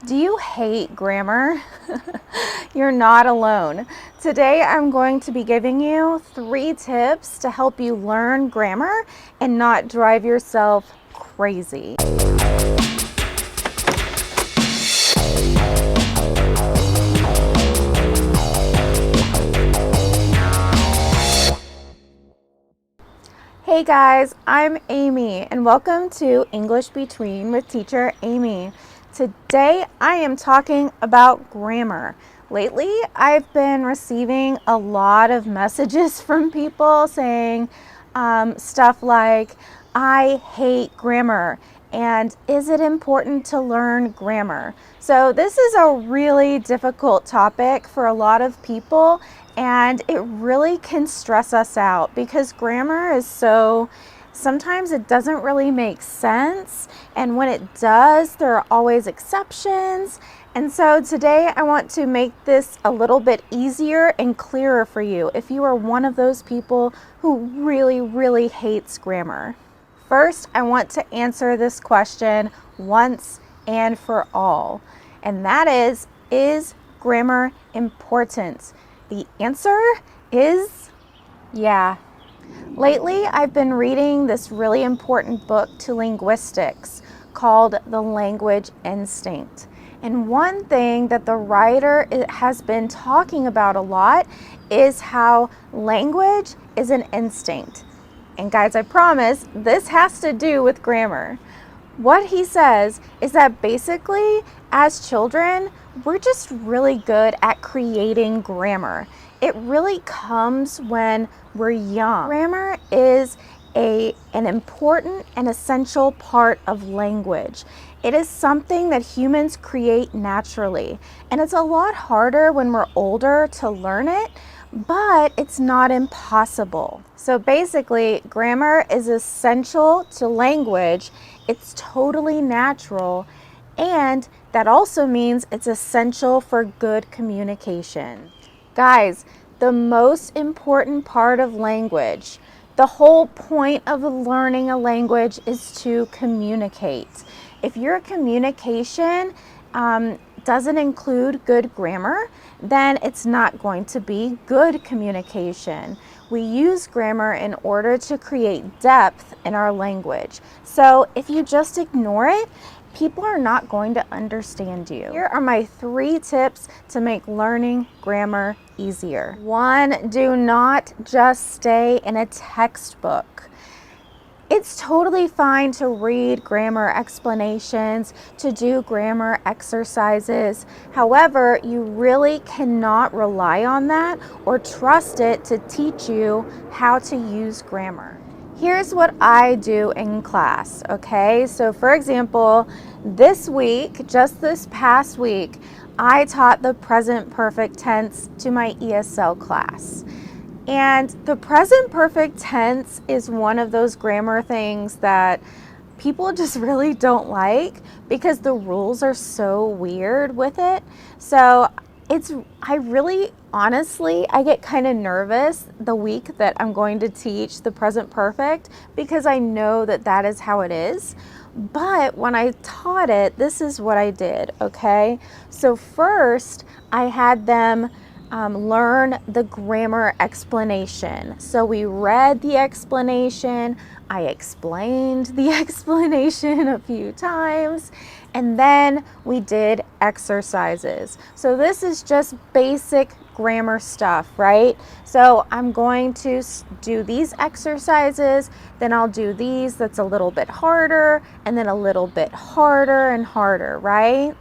Do you hate grammar? You're not alone. Today I'm going to be giving you 3 tips to help you learn grammar and not drive yourself crazy. Hey guys, I'm Amy and welcome to English Between with Teacher Amy. Today I am talking about grammar. Lately I've been receiving a lot of messages from people saying stuff like, I hate grammar, and is it important to learn grammar? So this is a really difficult topic for a lot of people, and it really can stress us out because grammar is sometimes it doesn't really make sense, and when it does, there are always exceptions. And so today I want to make this a little bit easier and clearer for you if you are one of those people who really hates grammar. First, I want to answer this question once and for all, and that is grammar important? The answer is yeah. Lately, I've been reading this really important book to linguistics called The Language Instinct. And one thing that the writer has been talking about a lot is how language is an instinct. And guys, I promise this has to do with grammar. What he says is that basically, as children, we're just really good at creating grammar. It really comes when we're young. Grammar is an important and essential part of language. It is something that humans create naturally, and it's a lot harder when we're older to learn it, but it's not impossible. So basically, grammar is essential to language. It's totally natural, and that also means it's essential for good communication. Guys, the most important part of language, the whole point of learning a language is to communicate. If your communication doesn't include good grammar, then it's not going to be good communication. We use grammar in order to create depth in our language. So if you just ignore it, people are not going to understand you. Here are my 3 tips to make learning grammar easier. 1, do not just stay in a textbook. It's totally fine to read grammar explanations, to do grammar exercises. However, you really cannot rely on that or trust it to teach you how to use grammar. Here's what I do in class, okay? So for example, this week, just this past week, I taught the present perfect tense to my ESL class. And the present perfect tense is one of those grammar things that people just really don't like because the rules are so weird with it. So I get kind of nervous the week that I'm going to teach the present perfect because I know that that is how it is. But when I taught it, this is what I did, okay? So first, I had them learn the grammar explanation. So we read the explanation, I explained the explanation a few times, and then we did exercises. So this is just basic grammar stuff, right? So I'm going to do these exercises, then I'll do these that's a little bit harder, and then a little bit harder and harder, right?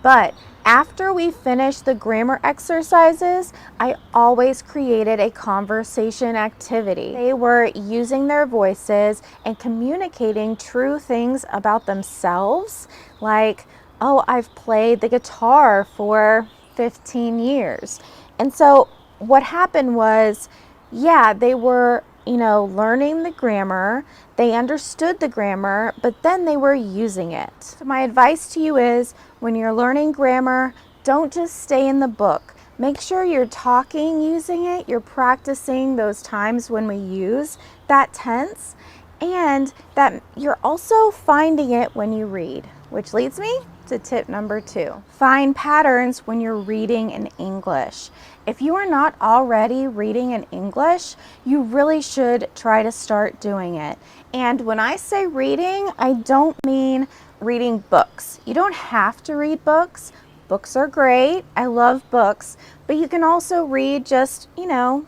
But after we finished the grammar exercises, I always created a conversation activity. They were using their voices and communicating true things about themselves, like, oh, I've played the guitar for 15 years. And so what happened was, yeah, they were learning the grammar, they understood the grammar, but then they were using it. So my advice to you is, when you're learning grammar, don't just stay in the book. Make sure you're talking using it, you're practicing those times when we use that tense, and that you're also finding it when you read. Which leads me to tip number 2. Find patterns when you're reading in English. If you are not already reading in English, you really should try to start doing it. And when I say reading, I don't mean reading books. You don't have to read books. Books are great. I love books, but you can also read just,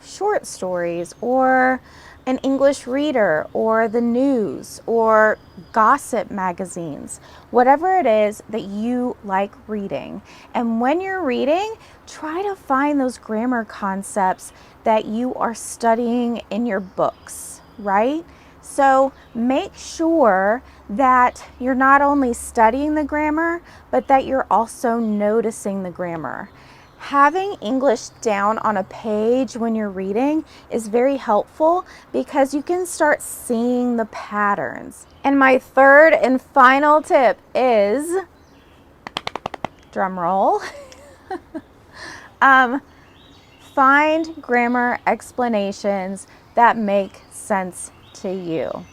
short stories or an English reader or the news or gossip magazines, whatever it is that you like reading. And when you're reading, try to find those grammar concepts that you are studying in your books, right? So make sure that you're not only studying the grammar, but that you're also noticing the grammar. Having English down on a page when you're reading is very helpful because you can start seeing the patterns. And my third and final tip is, drum roll, find grammar explanations that make sense to you.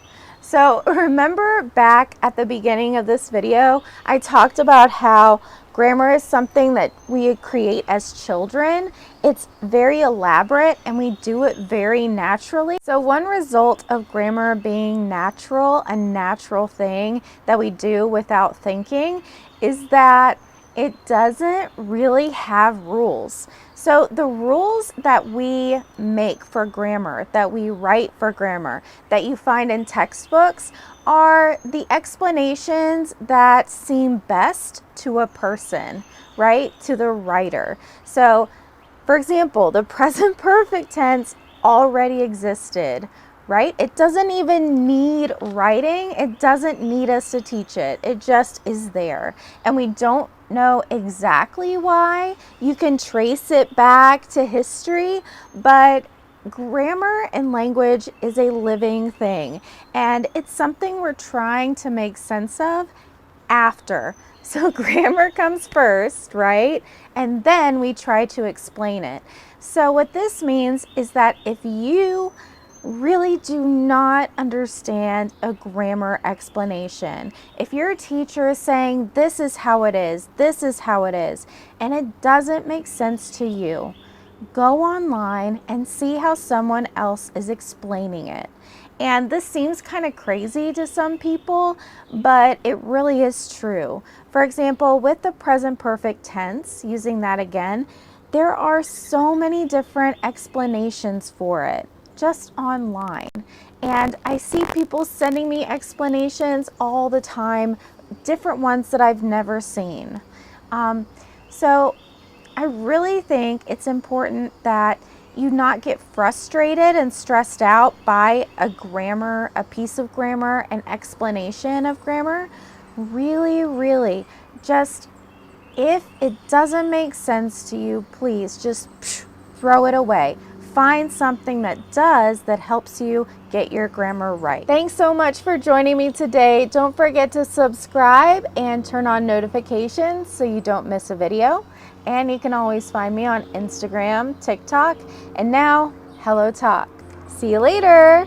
So remember back at the beginning of this video, I talked about how grammar is something that we create as children. It's very elaborate and we do it very naturally. So one result of grammar being natural, a natural thing that we do without thinking, is that it doesn't really have rules. So the rules that we make for grammar, that we write for grammar, that you find in textbooks are the explanations that seem best to a person, right? To the writer. So, for example, the present perfect tense already existed, right? It doesn't even need writing. It doesn't need us to teach it. It just is there. And we don't know exactly why. You can trace it back to history, but grammar and language is a living thing, and it's something we're trying to make sense of after. So grammar comes first, right? And then we try to explain it. So what this means is that if you really do not understand a grammar explanation, if your teacher is saying this is how it is, this is how it is, and it doesn't make sense to you, go online and see how someone else is explaining it. And this seems kind of crazy to some people, but it really is true. For example, with the present perfect tense, using that again, there are so many different explanations for it just online. And I see people sending me explanations all the time, different ones that I've never seen. So I really think it's important that you not get frustrated and stressed out by a piece of grammar, an explanation of grammar. Really, just if it doesn't make sense to you, please just throw it away. Find something that does, that helps you get your grammar right. Thanks so much for joining me today. Don't forget to subscribe and turn on notifications so you don't miss a video. And you can always find me on Instagram, TikTok, and now HelloTalk. See you later.